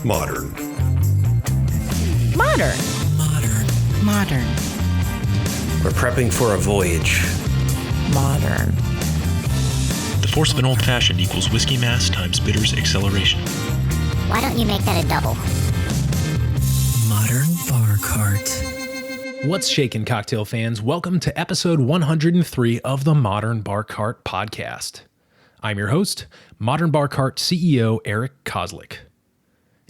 Modern. Modern. Modern. Modern. We're prepping for a voyage. Modern. The force of an old-fashioned equals whiskey mass times bitters acceleration. Why don't you make that a double? Modern Bar Cart. What's shaking, cocktail fans? Welcome to episode 103 of the Modern Bar Cart podcast. I'm your host, Modern Bar Cart CEO Eric Kozlik.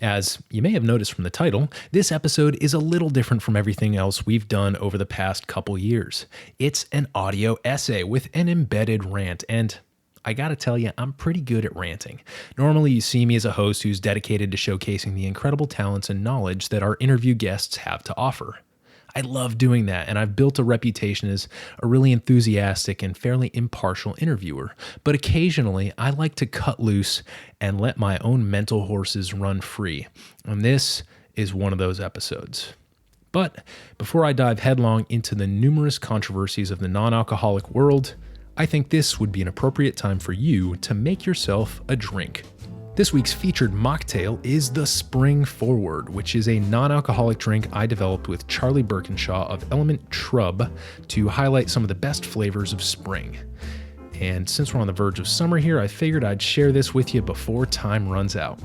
As you may have noticed from the title, this episode is a little different from everything else we've done over the past couple years. It's an audio essay with an embedded rant, and I gotta tell you, I'm pretty good at ranting. Normally you see me as a host who's dedicated to showcasing the incredible talents and knowledge that our interview guests have to offer. I love doing that, and I've built a reputation as a really enthusiastic and fairly impartial interviewer. But occasionally, I like to cut loose and let my own mental horses run free. And this is one of those episodes. But before I dive headlong into the numerous controversies of the non-alcoholic world, I think this would be an appropriate time for you to make yourself a drink. This week's featured mocktail is the Spring Forward, which is a non-alcoholic drink I developed with Charlie Birkinshaw of Element Shrub to highlight some of the best flavors of spring. And since we're on the verge of summer here, I figured I'd share this with you before time runs out.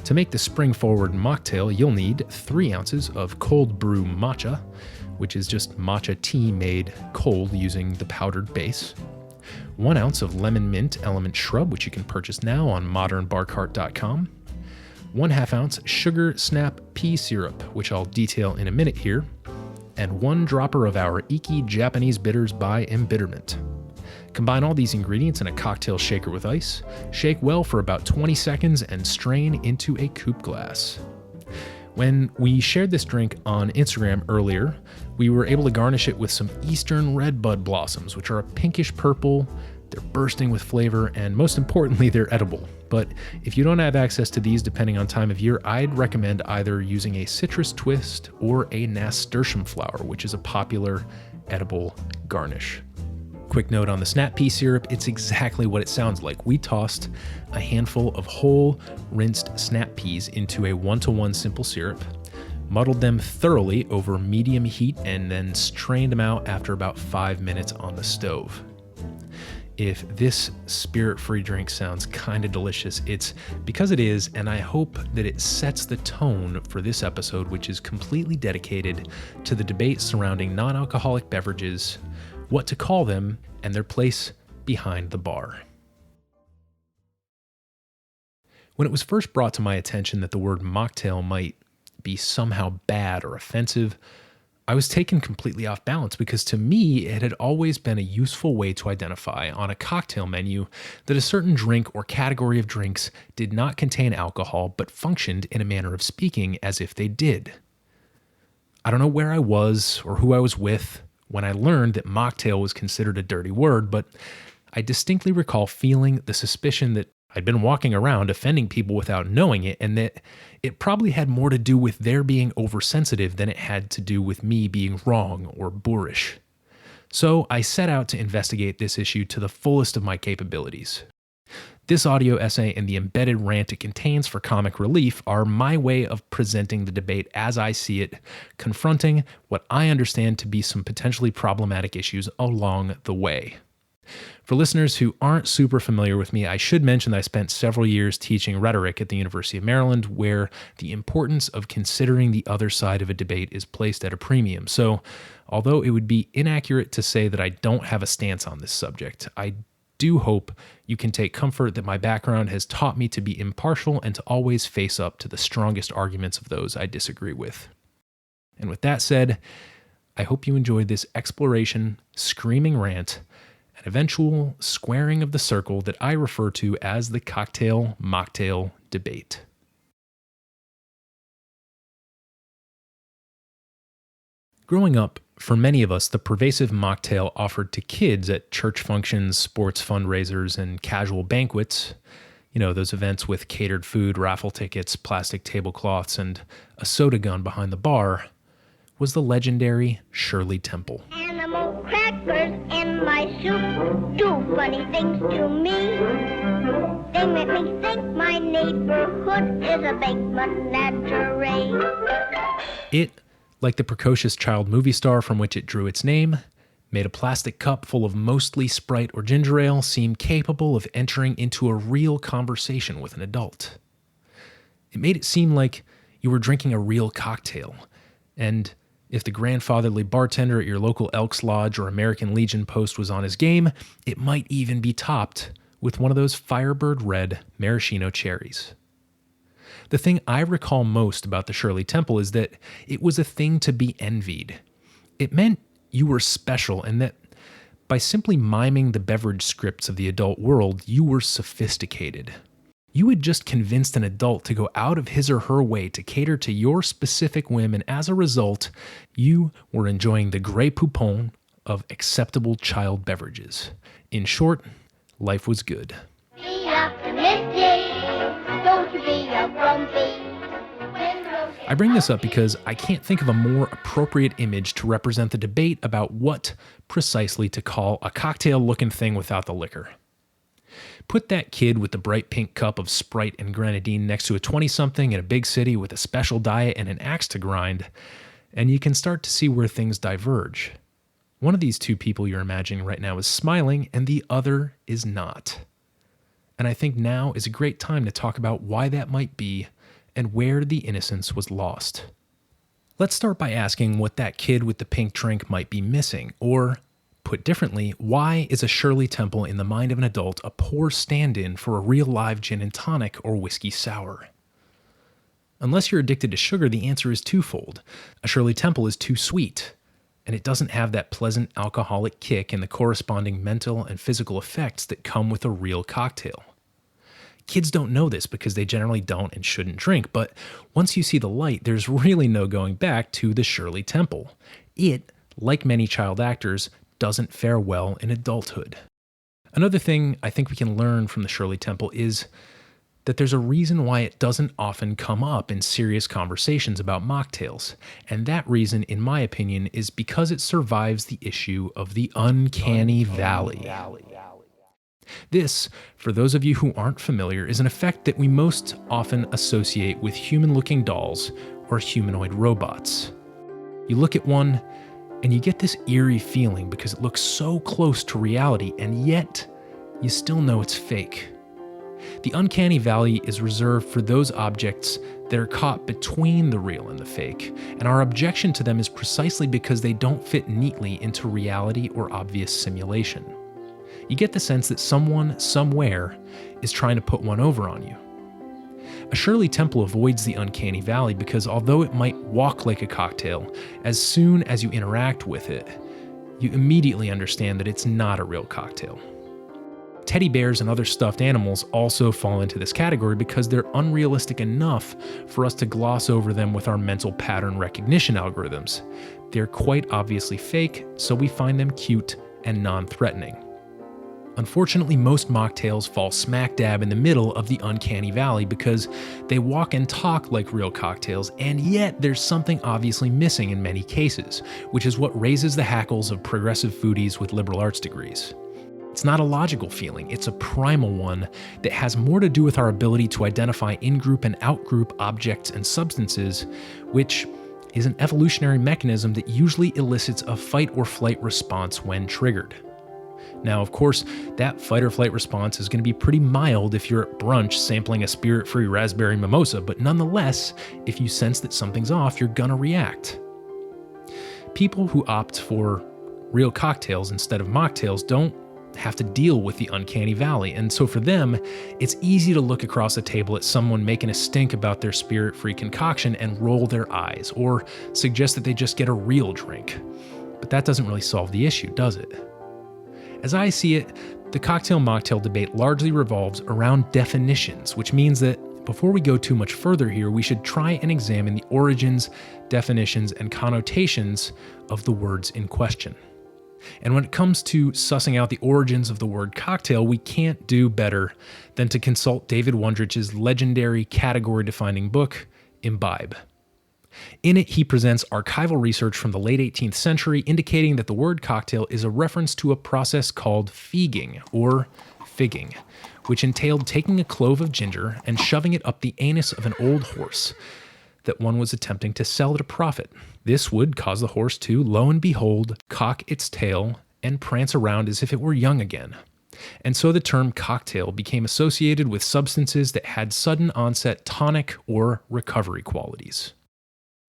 To make the Spring Forward mocktail, you'll need 3 ounces of cold brew matcha, which is just matcha tea made cold using the powdered base. 1 ounce of lemon mint Element Shrub, which you can purchase now on modernbarcart.com. 1/2 ounce sugar snap pea syrup, which I'll detail in a minute here. And 1 dropper of our Iki Japanese bitters by Embitterment. Combine all these ingredients in a cocktail shaker with ice, shake well for about 20 seconds, and strain into a coupe glass. When we shared this drink on Instagram earlier, we were able to garnish it with some Eastern redbud blossoms, which are a pinkish purple. They're bursting with flavor, and most importantly, they're edible. But if you don't have access to these depending on time of year, I'd recommend either using a citrus twist or a nasturtium flower, which is a popular edible garnish. Quick note on the snap pea syrup, it's exactly what it sounds like. We tossed a handful of whole rinsed snap peas into a 1-to-1 simple syrup, muddled them thoroughly over medium heat, and then strained them out after about 5 minutes on the stove. If this spirit-free drink sounds kind of delicious, it's because it is, and I hope that it sets the tone for this episode, which is completely dedicated to the debate surrounding non-alcoholic beverages, what to call them, and their place behind the bar. When it was first brought to my attention that the word mocktail might be somehow bad or offensive, I was taken completely off balance because to me, it had always been a useful way to identify on a cocktail menu that a certain drink or category of drinks did not contain alcohol but functioned in a manner of speaking as if they did. I don't know where I was or who I was with when I learned that mocktail was considered a dirty word, but I distinctly recall feeling the suspicion that I'd been walking around offending people without knowing it, and that it probably had more to do with their being oversensitive than it had to do with me being wrong or boorish. So I set out to investigate this issue to the fullest of my capabilities. This audio essay and the embedded rant it contains for comic relief are my way of presenting the debate as I see it, confronting what I understand to be some potentially problematic issues along the way. For listeners who aren't super familiar with me, I should mention that I spent several years teaching rhetoric at the University of Maryland, where the importance of considering the other side of a debate is placed at a premium. So, although it would be inaccurate to say that I don't have a stance on this subject, I do hope you can take comfort that my background has taught me to be impartial and to always face up to the strongest arguments of those I disagree with. And with that said, I hope you enjoyed this exploration, screaming rant, and eventual squaring of the circle that I refer to as the cocktail-mocktail debate. Growing up, for many of us, the pervasive mocktail offered to kids at church functions, sports fundraisers, and casual banquets, those events with catered food, raffle tickets, plastic tablecloths, and a soda gun behind the bar, was the legendary Shirley Temple. Animal crackers in my soup do funny things to me. They make me think my neighborhood is a big menagerie. It, like the precocious child movie star from which it drew its name, made a plastic cup full of mostly Sprite or ginger ale seem capable of entering into a real conversation with an adult. It made it seem like you were drinking a real cocktail, and if the grandfatherly bartender at your local Elks Lodge or American Legion post was on his game, it might even be topped with one of those Firebird Red maraschino cherries. The thing I recall most about the Shirley Temple is that it was a thing to be envied. It meant you were special, and that by simply miming the beverage scripts of the adult world, you were sophisticated. You had just convinced an adult to go out of his or her way to cater to your specific whim, and as a result, you were enjoying the Grey Poupon of acceptable child beverages. In short, life was good. Be optimistic, don't you be a grumpy. I bring this up because I can't think of a more appropriate image to represent the debate about what precisely to call a cocktail-looking thing without the liquor. Put that kid with the bright pink cup of Sprite and grenadine next to a 20-something in a big city with a special diet and an axe to grind, and you can start to see where things diverge. One of these two people you're imagining right now is smiling, and the other is not. And I think now is a great time to talk about why that might be and where the innocence was lost. Let's start by asking what that kid with the pink drink might be missing, or, put differently, why is a Shirley Temple in the mind of an adult a poor stand-in for a real live gin and tonic or whiskey sour? Unless you're addicted to sugar, the answer is twofold. A Shirley Temple is too sweet, and it doesn't have that pleasant alcoholic kick and the corresponding mental and physical effects that come with a real cocktail. Kids don't know this because they generally don't and shouldn't drink, but once you see the light, there's really no going back to the Shirley Temple. It, like many child actors, doesn't fare well in adulthood. Another thing I think we can learn from the Shirley Temple is that there's a reason why it doesn't often come up in serious conversations about mocktails, and that reason, in my opinion, is because it survives the issue of the uncanny valley. This, for those of you who aren't familiar, is an effect that we most often associate with human-looking dolls or humanoid robots. You look at one, and you get this eerie feeling because it looks so close to reality, and yet you still know it's fake. The uncanny valley is reserved for those objects that are caught between the real and the fake, and our objection to them is precisely because they don't fit neatly into reality or obvious simulation. You get the sense that someone, somewhere, is trying to put one over on you. A Shirley Temple avoids the uncanny valley because although it might walk like a cocktail, as soon as you interact with it, you immediately understand that it's not a real cocktail. Teddy bears and other stuffed animals also fall into this category because they're unrealistic enough for us to gloss over them with our mental pattern recognition algorithms. They're quite obviously fake, so we find them cute and non-threatening. Unfortunately, most mocktails fall smack dab in the middle of the uncanny valley because they walk and talk like real cocktails, and yet there's something obviously missing in many cases, which is what raises the hackles of progressive foodies with liberal arts degrees. It's not a logical feeling, it's a primal one that has more to do with our ability to identify in-group and out-group objects and substances, which is an evolutionary mechanism that usually elicits a fight or flight response when triggered. Now, of course, that fight or flight response is going to be pretty mild if you're at brunch sampling a spirit-free raspberry mimosa, but nonetheless, if you sense that something's off, you're going to react. People who opt for real cocktails instead of mocktails don't have to deal with the uncanny valley, and so for them, it's easy to look across the table at someone making a stink about their spirit-free concoction and roll their eyes, or suggest that they just get a real drink. But that doesn't really solve the issue, does it? As I see it, the cocktail-mocktail debate largely revolves around definitions, which means that before we go too much further here, we should try and examine the origins, definitions, and connotations of the words in question. And when it comes to sussing out the origins of the word cocktail, we can't do better than to consult David Wondrich's legendary category-defining book, Imbibe. In it, he presents archival research from the late 18th century indicating that the word cocktail is a reference to a process called feeging, or figging, which entailed taking a clove of ginger and shoving it up the anus of an old horse that one was attempting to sell at a profit. This would cause the horse to, lo and behold, cock its tail and prance around as if it were young again. And so the term cocktail became associated with substances that had sudden onset tonic or recovery qualities.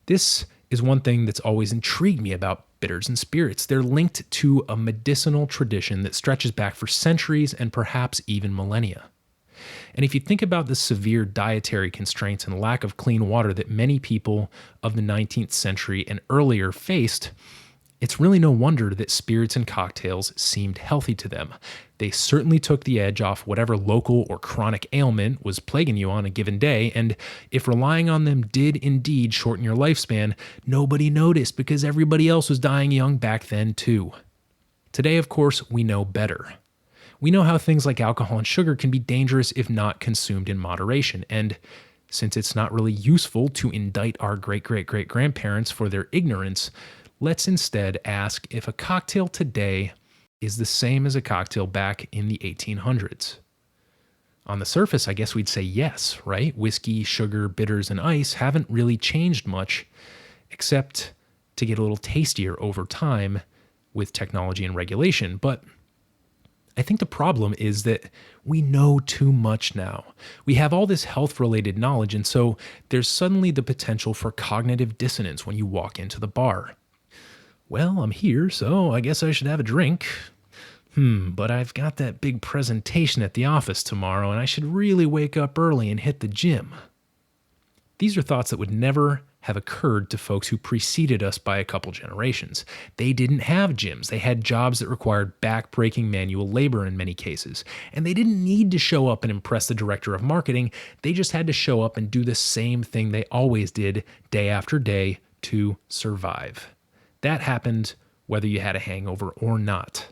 This is one thing that's always intrigued me about bitters and spirits. They're linked to a medicinal tradition that stretches back for centuries and perhaps even millennia. And if you think about the severe dietary constraints and lack of clean water that many people of the 19th century and earlier faced, it's really no wonder that spirits and cocktails seemed healthy to them. They certainly took the edge off whatever local or chronic ailment was plaguing you on a given day, and if relying on them did indeed shorten your lifespan, nobody noticed because everybody else was dying young back then too. Today, of course, we know better. We know how things like alcohol and sugar can be dangerous if not consumed in moderation, and since it's not really useful to indict our great-great-great-grandparents for their ignorance, let's instead ask if a cocktail today is the same as a cocktail back in the 1800s. On the surface, I guess we'd say yes, right? Whiskey, sugar, bitters, and ice haven't really changed much, except to get a little tastier over time with technology and regulation. But I think the problem is that we know too much now. We have all this health-related knowledge, and so there's suddenly the potential for cognitive dissonance when you walk into the bar. Well, I'm here, so I guess I should have a drink. But I've got that big presentation at the office tomorrow, and I should really wake up early and hit the gym. These are thoughts that would never have occurred to folks who preceded us by a couple generations. They didn't have gyms. They had jobs that required back-breaking manual labor in many cases. And they didn't need to show up and impress the director of marketing. They just had to show up and do the same thing they always did day after day to survive. That happened whether you had a hangover or not.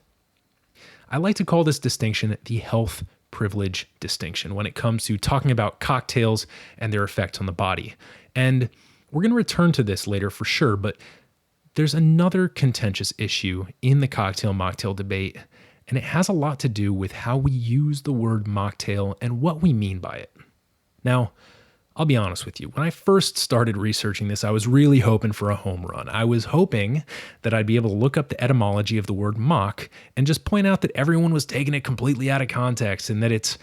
I like to call this distinction the health privilege distinction when it comes to talking about cocktails and their effect on the body. And we're going to return to this later for sure, but there's another contentious issue in the cocktail-mocktail debate, and it has a lot to do with how we use the word mocktail and what we mean by it. Now, I'll be honest with you. When I first started researching this, I was really hoping for a home run. I was hoping that I'd be able to look up the etymology of the word mock and just point out that everyone was taking it completely out of context and that it's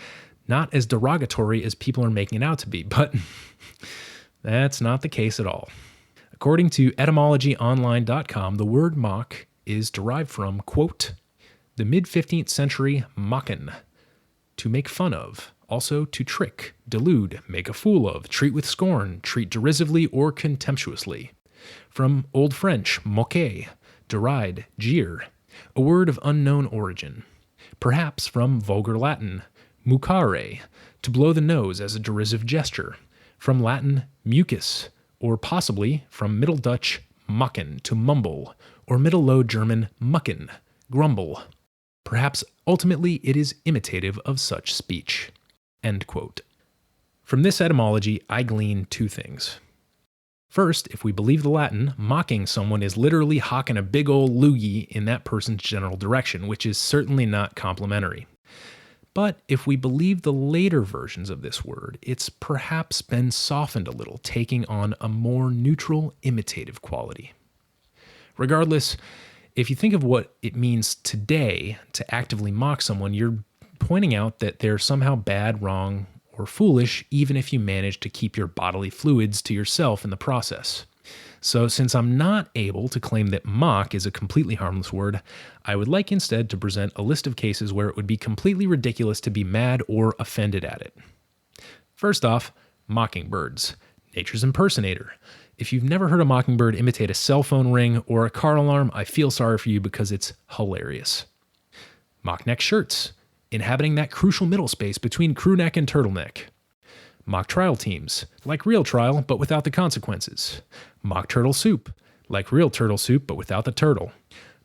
not as derogatory as people are making it out to be. But that's not the case at all. According to etymologyonline.com, the word mock is derived from, quote, the mid-15th century mocken, to make fun of. Also to trick, delude, make a fool of, treat with scorn, treat derisively or contemptuously. From Old French, moquer, deride, jeer, a word of unknown origin. Perhaps from Vulgar Latin, mucare, to blow the nose as a derisive gesture. From Latin, mucus, or possibly from Middle Dutch, mucken, to mumble, or Middle Low German, mucken, grumble. Perhaps ultimately it is imitative of such speech. End quote. From this etymology, I glean two things. First, if we believe the Latin, mocking someone is literally hawking a big old loogie in that person's general direction, which is certainly not complimentary. But if we believe the later versions of this word, it's perhaps been softened a little, taking on a more neutral, imitative quality. Regardless, if you think of what it means today to actively mock someone, you're pointing out that they're somehow bad, wrong, or foolish, even if you manage to keep your bodily fluids to yourself in the process. So since I'm not able to claim that mock is a completely harmless word, I would like instead to present a list of cases where it would be completely ridiculous to be mad or offended at it. First off, mockingbirds, nature's impersonator. If you've never heard a mockingbird imitate a cell phone ring or a car alarm, I feel sorry for you because it's hilarious. Mock neck shirts, inhabiting that crucial middle space between crew neck and turtleneck. Mock trial teams, like real trial but without the consequences. Mock turtle soup, like real turtle soup but without the turtle.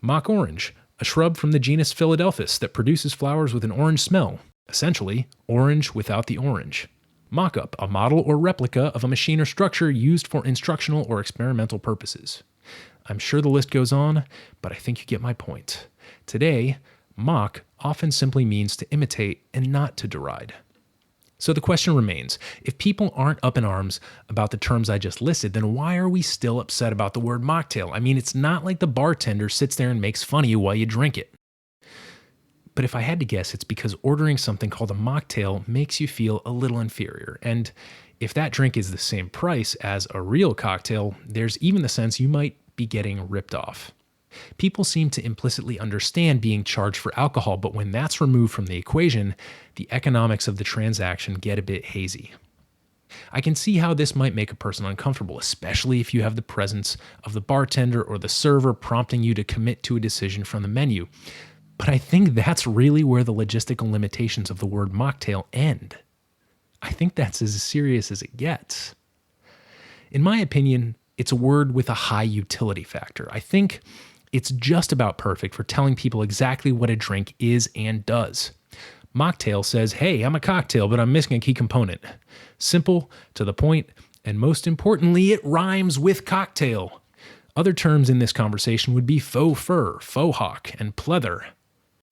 Mock orange, a shrub from the genus Philadelphus that produces flowers with an orange smell, essentially orange without the orange. Mock-up, a model or replica of a machine or structure used for instructional or experimental purposes. I'm sure the list goes on, but I think you get my point. Today, Mock often simply means to imitate and not to deride. So the question remains, if people aren't up in arms about the terms I just listed, then why are we still upset about the word mocktail? I mean, it's not like the bartender sits there and makes fun of you while you drink it. But if I had to guess, it's because ordering something called a mocktail makes you feel a little inferior. And if that drink is the same price as a real cocktail, there's even the sense you might be getting ripped off. People seem to implicitly understand being charged for alcohol, but when that's removed from the equation, the economics of the transaction get a bit hazy. I can see how this might make a person uncomfortable, especially if you have the presence of the bartender or the server prompting you to commit to a decision from the menu. But I think that's really where the logistical limitations of the word mocktail end. I think that's as serious as it gets. In my opinion, it's a word with a high utility factor. I think it's just about perfect for telling people exactly what a drink is and does. Mocktail says, hey, I'm a cocktail, but I'm missing a key component. Simple, to the point, and most importantly, it rhymes with cocktail. Other terms in this conversation would be faux fur, faux hawk, and pleather.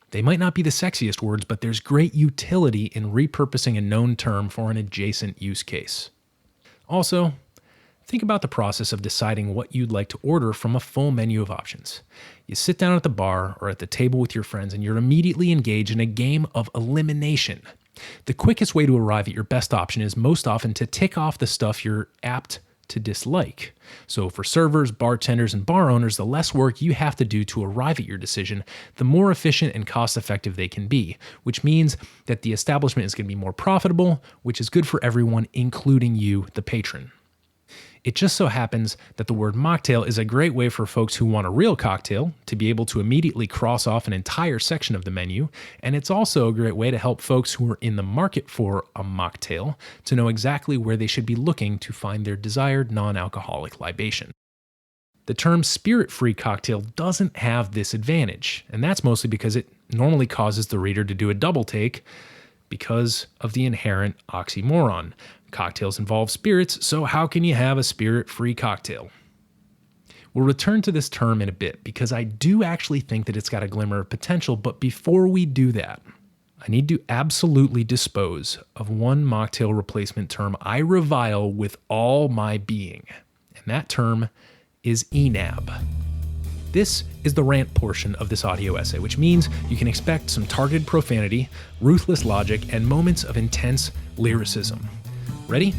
They might not be the sexiest words, but there's great utility in repurposing a known term for an adjacent use case. Also, think about the process of deciding what you'd like to order from a full menu of options. You sit down at the bar or at the table with your friends and you're immediately engaged in a game of elimination. The quickest way to arrive at your best option is most often to tick off the stuff you're apt to dislike. So for servers, bartenders, and bar owners, the less work you have to do to arrive at your decision, the more efficient and cost-effective they can be, which means that the establishment is going to be more profitable, which is good for everyone, including you, the patron. It just so happens that the word mocktail is a great way for folks who want a real cocktail to be able to immediately cross off an entire section of the menu, and it's also a great way to help folks who are in the market for a mocktail to know exactly where they should be looking to find their desired non-alcoholic libation. The term spirit-free cocktail doesn't have this advantage, and that's mostly because it normally causes the reader to do a double take because of the inherent oxymoron. Cocktails involve spirits, so how can you have a spirit-free cocktail? We'll return to this term in a bit because I do actually think that it's got a glimmer of potential, but before we do that, I need to absolutely dispose of one mocktail replacement term I revile with all my being, and that term is ENAB. This is the rant portion of this audio essay, which means you can expect some targeted profanity, ruthless logic, and moments of intense lyricism. Ready?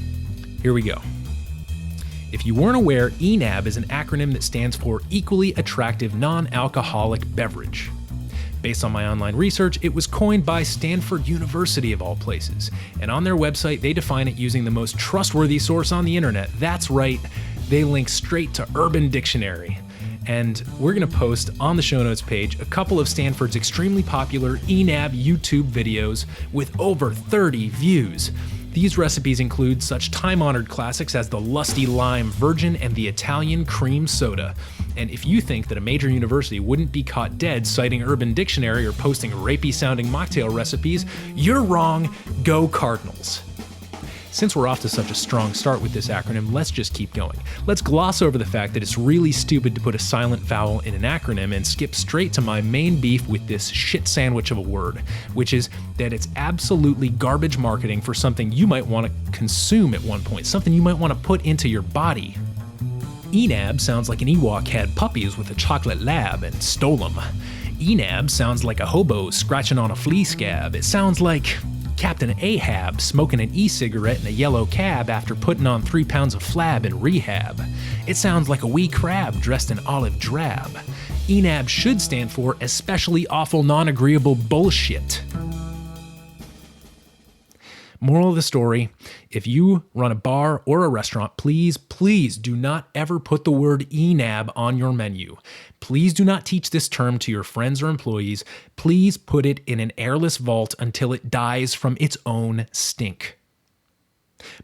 Here we go. If you weren't aware, ENAB is an acronym that stands for Equally Attractive Non-Alcoholic Beverage. Based on my online research, it was coined by Stanford University of all places, and on their website they define it using the most trustworthy source on the internet. That's right, they link straight to Urban Dictionary. And we're going to post on the show notes page a couple of Stanford's extremely popular ENAB YouTube videos with over 30 views. These recipes include such time-honored classics as the Lusty Lime Virgin and the Italian Cream Soda. And if you think that a major university wouldn't be caught dead citing Urban Dictionary or posting rapey-sounding mocktail recipes, you're wrong. Go Cardinals. Since we're off to such a strong start with this acronym, let's just keep going. Let's gloss over the fact that it's really stupid to put a silent vowel in an acronym and skip straight to my main beef with this shit sandwich of a word, which is that it's absolutely garbage marketing for something you might want to consume at one point, something you might want to put into your body. ENAB sounds like an Ewok had puppies with a chocolate lab and stole them. ENAB sounds like a hobo scratching on a flea scab. It sounds like Captain Ahab smoking an e-cigarette in a yellow cab after putting on 3 pounds of flab in rehab. It sounds like a wee crab dressed in olive drab. ENAB should stand for Especially Awful Non-Agreeable Bullshit. Moral of the story, if you run a bar or a restaurant, please do not ever put the word ENAB on your menu. Please do not teach this term to your friends or employees. Please put it in an airless vault until it dies from its own stink.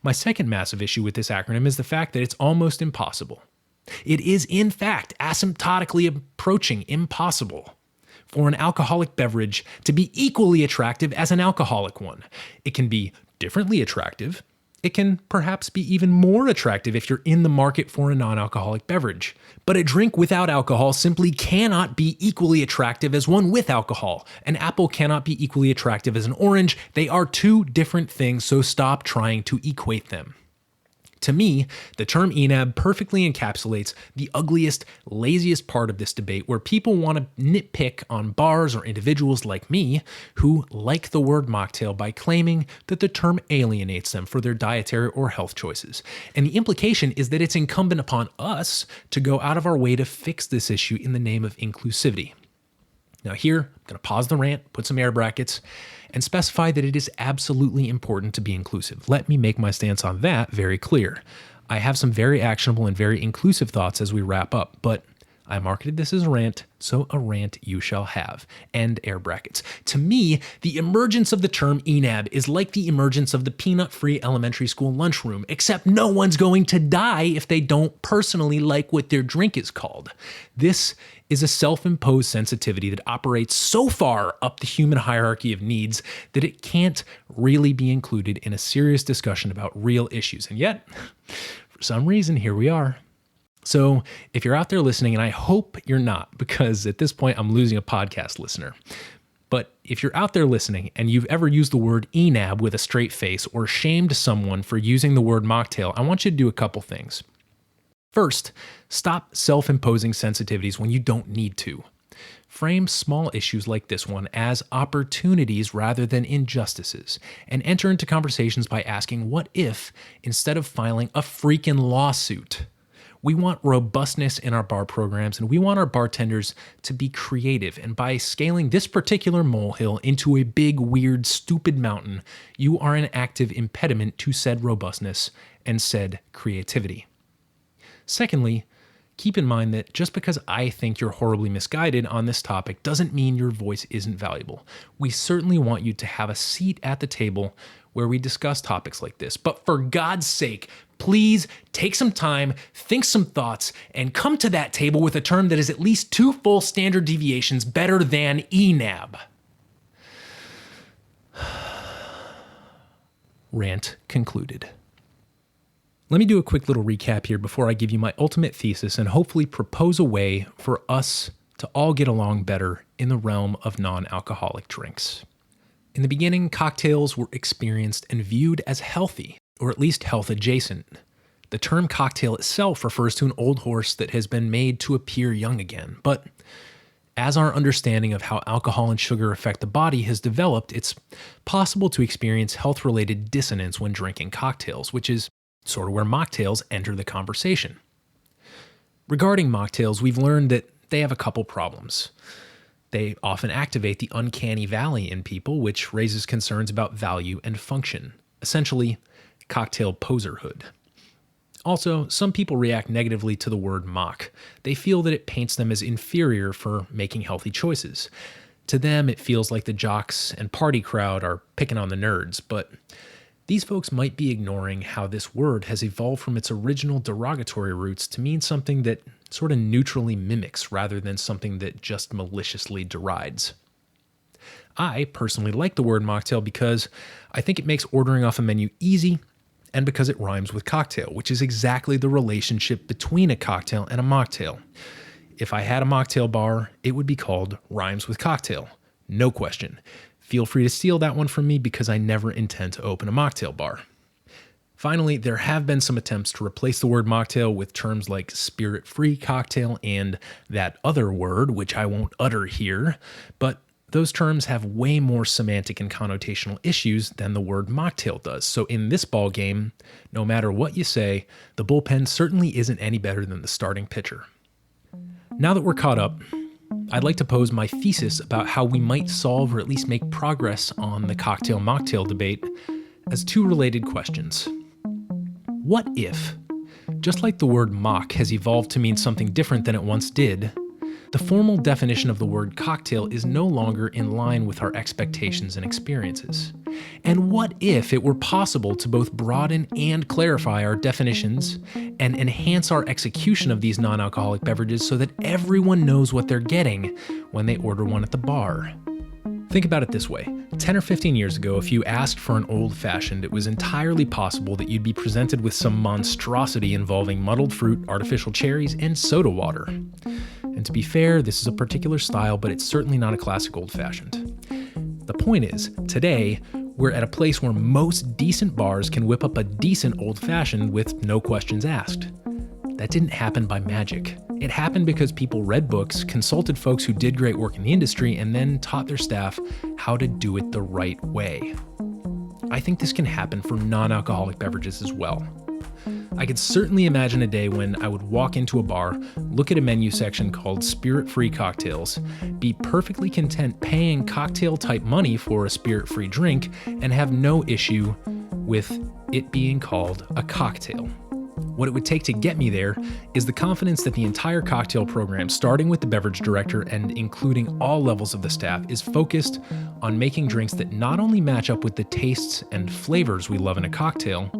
My second massive issue with this acronym is the fact that it's almost impossible. It is, in fact, asymptotically approaching impossible for an alcoholic beverage to be equally attractive as an alcoholic one. It can be differently attractive. It can perhaps be even more attractive if you're in the market for a non-alcoholic beverage. But a drink without alcohol simply cannot be equally attractive as one with alcohol. An apple cannot be equally attractive as an orange. They are two different things, so stop trying to equate them. To me, the term ENAB perfectly encapsulates the ugliest, laziest part of this debate where people want to nitpick on bars or individuals like me who like the word mocktail by claiming that the term alienates them for their dietary or health choices. And the implication is that it's incumbent upon us to go out of our way to fix this issue in the name of inclusivity. Now here, I'm going to pause the rant, put some air brackets, and specify that it is absolutely important to be inclusive. Let me make my stance on that very clear. I have some very actionable and very inclusive thoughts as we wrap up, but I marketed this as a rant, so a rant you shall have. End air brackets. To me, the emergence of the term ENAB is like the emergence of the peanut-free elementary school lunchroom, except no one's going to die if they don't personally like what their drink is called. This is a self-imposed sensitivity that operates so far up the human hierarchy of needs that it can't really be included in a serious discussion about real issues. And yet, for some reason, here we are. So if you're out there listening, and I hope you're not, because at this point I'm losing a podcast listener, but if you're out there listening and you've ever used the word ENAB with a straight face or shamed someone for using the word mocktail, I want you to do a couple things. First, stop self-imposing sensitivities when you don't need to. Frame small issues like this one as opportunities rather than injustices, and enter into conversations by asking what if instead of filing a freaking lawsuit. We want robustness in our bar programs, and we want our bartenders to be creative. And by scaling this particular molehill into a big, weird, stupid mountain, you are an active impediment to said robustness and said creativity. Secondly, keep in mind that just because I think you're horribly misguided on this topic doesn't mean your voice isn't valuable. We certainly want you to have a seat at the table where we discuss topics like this. But for God's sake, please take some time, think some thoughts, and come to that table with a term that is at least 2 full standard deviations better than ENAB. Rant concluded. Let me do a quick little recap here before I give you my ultimate thesis and hopefully propose a way for us to all get along better in the realm of non-alcoholic drinks. In the beginning, cocktails were experienced and viewed as healthy, or at least health adjacent. The term cocktail itself refers to an old horse that has been made to appear young again. But as our understanding of how alcohol and sugar affect the body has developed, it's possible to experience health-related dissonance when drinking cocktails, which is sort of where mocktails enter the conversation. Regarding mocktails, we've learned that they have a couple problems. They often activate the uncanny valley in people, which raises concerns about value and function, essentially cocktail poserhood. Also, some people react negatively to the word mock. They feel that it paints them as inferior for making healthy choices. To them, it feels like the jocks and party crowd are picking on the nerds, but these folks might be ignoring how this word has evolved from its original derogatory roots to mean something that sort of neutrally mimics rather than something that just maliciously derides. I personally like the word mocktail because I think it makes ordering off a menu easy and because it rhymes with cocktail, which is exactly the relationship between a cocktail and a mocktail. If I had a mocktail bar, it would be called Rhymes with Cocktail. No question. Feel free to steal that one from me because I never intend to open a mocktail bar. Finally, there have been some attempts to replace the word mocktail with terms like spirit-free cocktail and that other word, which I won't utter here, but those terms have way more semantic and connotational issues than the word mocktail does. So in this ball game, no matter what you say, the bullpen certainly isn't any better than the starting pitcher. Now that we're caught up, I'd like to pose my thesis about how we might solve or at least make progress on the cocktail-mocktail debate as 2 related questions. What if, just like the word mock has evolved to mean something different than it once did, the formal definition of the word cocktail is no longer in line with our expectations and experiences? And what if it were possible to both broaden and clarify our definitions and enhance our execution of these non-alcoholic beverages so that everyone knows what they're getting when they order one at the bar? Think about it this way. 10 or 15 years ago, if you asked for an old-fashioned, it was entirely possible that you'd be presented with some monstrosity involving muddled fruit, artificial cherries, and soda water. And to be fair, this is a particular style, but it's certainly not a classic old-fashioned. The point is, today, we're at a place where most decent bars can whip up a decent old-fashioned with no questions asked. That didn't happen by magic. It happened because people read books, consulted folks who did great work in the industry, and then taught their staff how to do it the right way. I think this can happen for non-alcoholic beverages as well. I could certainly imagine a day when I would walk into a bar, look at a menu section called spirit-free cocktails, be perfectly content paying cocktail-type money for a spirit-free drink, and have no issue with it being called a cocktail. What it would take to get me there is the confidence that the entire cocktail program, starting with the beverage director and including all levels of the staff, is focused on making drinks that not only match up with the tastes and flavors we love in a cocktail,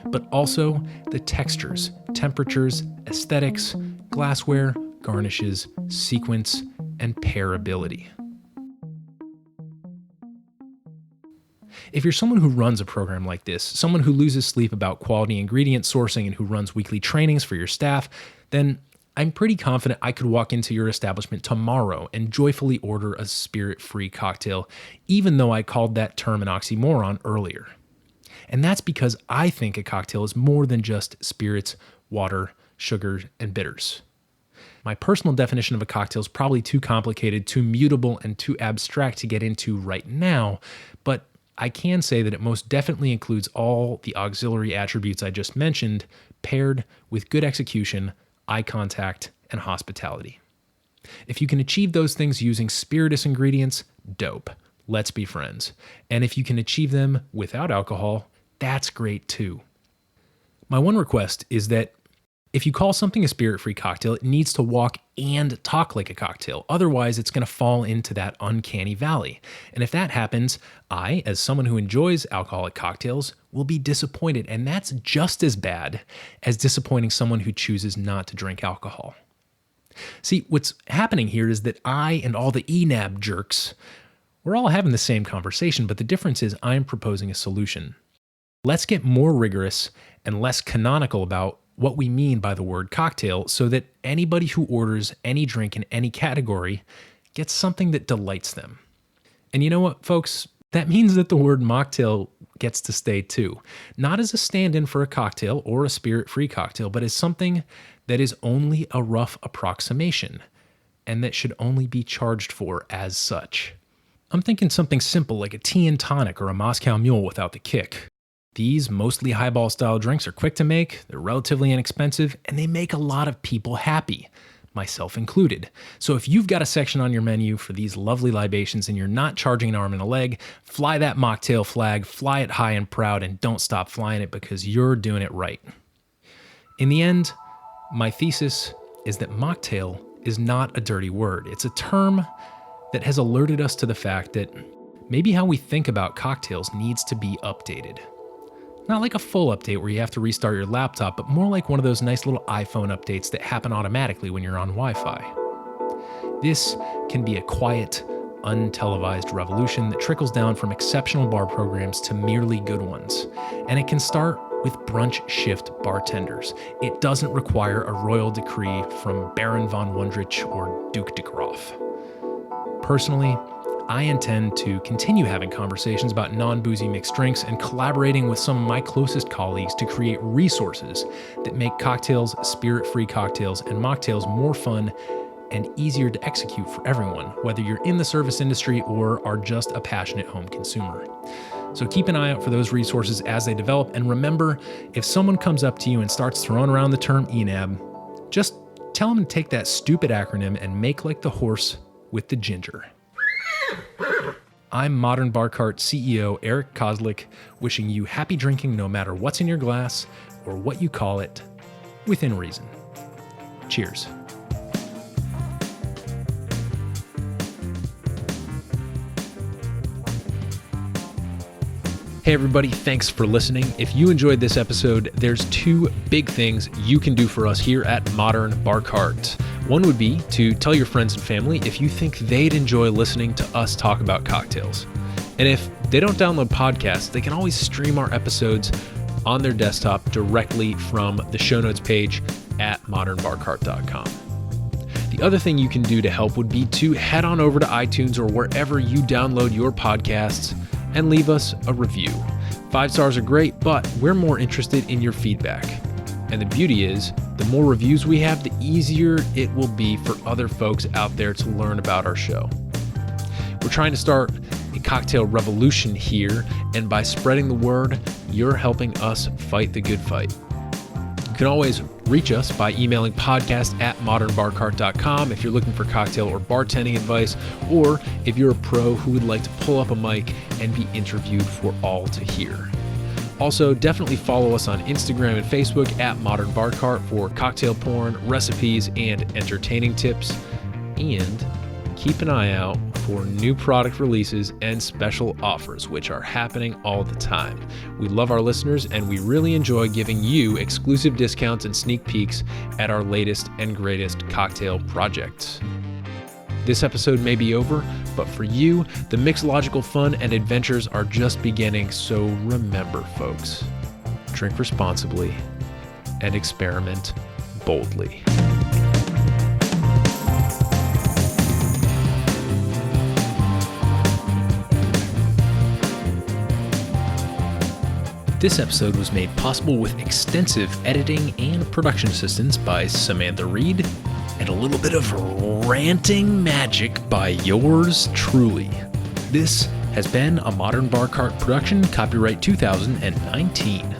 but also the textures, temperatures, aesthetics, glassware, garnishes, sequence, and pairability. If you're someone who runs a program like this, someone who loses sleep about quality ingredient sourcing and who runs weekly trainings for your staff, then I'm pretty confident I could walk into your establishment tomorrow and joyfully order a spirit-free cocktail, even though I called that term an oxymoron earlier. And that's because I think a cocktail is more than just spirits, water, sugar, and bitters. My personal definition of a cocktail is probably too complicated, too mutable, and too abstract to get into right now, but I can say that it most definitely includes all the auxiliary attributes I just mentioned, paired with good execution, eye contact, and hospitality. If you can achieve those things using spirituous ingredients, dope. Let's be friends. And if you can achieve them without alcohol, that's great too. My one request is that if you call something a spirit-free cocktail, it needs to walk and talk like a cocktail. Otherwise, it's going to fall into that uncanny valley. And if that happens, I, as someone who enjoys alcoholic cocktails, will be disappointed. And that's just as bad as disappointing someone who chooses not to drink alcohol. See, what's happening here is that I and all the ENAB jerks, we're all having the same conversation, but the difference is I'm proposing a solution. Let's get more rigorous and less canonical about what we mean by the word cocktail so that anybody who orders any drink in any category gets something that delights them. And you know what, folks? That means that the word mocktail gets to stay too. Not as a stand-in for a cocktail or a spirit-free cocktail, but as something that is only a rough approximation and that should only be charged for as such. I'm thinking something simple like a tea and tonic or a Moscow Mule without the kick. These mostly highball style drinks are quick to make, they're relatively inexpensive, and they make a lot of people happy, myself included. So if you've got a section on your menu for these lovely libations and you're not charging an arm and a leg, fly that mocktail flag, fly it high and proud, and don't stop flying it because you're doing it right. In the end, my thesis is that mocktail is not a dirty word. It's a term that has alerted us to the fact that maybe how we think about cocktails needs to be updated. Not like a full update where you have to restart your laptop, but more like one of those nice little iPhone updates that happen automatically when you're on Wi-Fi. This can be a quiet, untelevised revolution that trickles down from exceptional bar programs to merely good ones. And it can start with brunch shift bartenders. It doesn't require a royal decree from Baron von Wundrich or Duke de Graaf. Personally, I intend to continue having conversations about non-boozy mixed drinks and collaborating with some of my closest colleagues to create resources that make cocktails, spirit-free cocktails, and mocktails more fun and easier to execute for everyone, whether you're in the service industry or are just a passionate home consumer. So keep an eye out for those resources as they develop, and remember, if someone comes up to you and starts throwing around the term ENAB, just tell them to take that stupid acronym and make like the horse with the ginger. I'm Modern Bar Cart CEO Eric Kozlik, wishing you happy drinking no matter what's in your glass or what you call it, within reason. Cheers. Hey everybody, thanks for listening. If you enjoyed this episode, there's two big things you can do for us here at Modern Bar Cart. One would be to tell your friends and family if you think they'd enjoy listening to us talk about cocktails. And if they don't download podcasts, they can always stream our episodes on their desktop directly from the show notes page at modernbarcart.com. The other thing you can do to help would be to head on over to iTunes or wherever you download your podcasts and leave us a review. 5 stars are great, but we're more interested in your feedback. And the beauty is, the more reviews we have, the easier it will be for other folks out there to learn about our show. We're trying to start a cocktail revolution here, and by spreading the word, you're helping us fight the good fight. You can always reach us by emailing podcast@modernbarcart.com if you're looking for cocktail or bartending advice, or if you're a pro who would like to pull up a mic and be interviewed for all to hear. Also, definitely follow us on Instagram and Facebook at Modern Bar Cart for cocktail porn, recipes, and entertaining tips. And keep an eye out for new product releases and special offers, which are happening all the time. We love our listeners, and we really enjoy giving you exclusive discounts and sneak peeks at our latest and greatest cocktail projects. This episode may be over, but for you, the mixological fun and adventures are just beginning, so remember, folks, drink responsibly and experiment boldly. This episode was made possible with extensive editing and production assistance by Samantha Reed, and a little bit of ranting magic by yours truly. This has been a Modern Bar Cart production, copyright 2019.